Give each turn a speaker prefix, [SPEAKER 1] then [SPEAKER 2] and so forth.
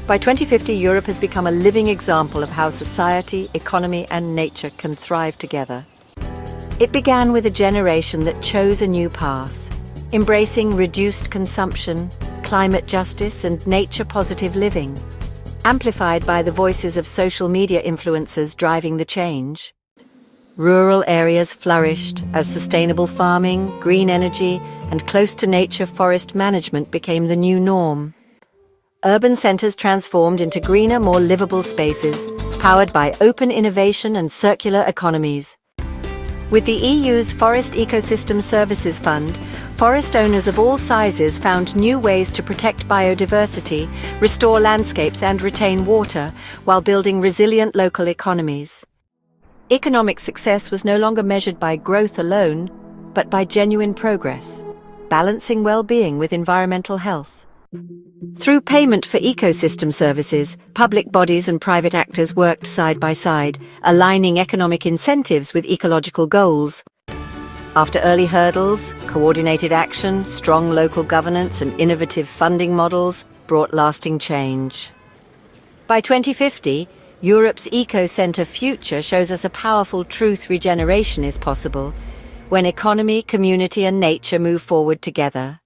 [SPEAKER 1] By 2050, Europe has become a living example of how society, economy, and nature can thrive together. It began with a generation that chose a new path, embracing reduced consumption, climate justice, and nature-positive living, amplified by the voices of social media influencers driving the change. Rural areas flourished as sustainable farming, green energy, and close-to-nature forest management became the new norm. Urban centers transformed into greener, more livable spaces, powered by open innovation and circular economies. With the EU's Forest Ecosystem Services Fund, forest owners of all sizes found new ways to protect biodiversity, restore landscapes, and retain water, while building resilient local economies. Economic success was no longer measured by growth alone, but by genuine progress, balancing well-being with environmental health. Through payment for ecosystem services, public bodies and private actors worked side by side, aligning economic incentives with ecological goals. After early hurdles, coordinated action, strong local governance, and innovative funding models brought lasting change. By 2050, Europe's eco-centre future shows us a powerful truth: regeneration is possible when economy, community, and nature move forward together.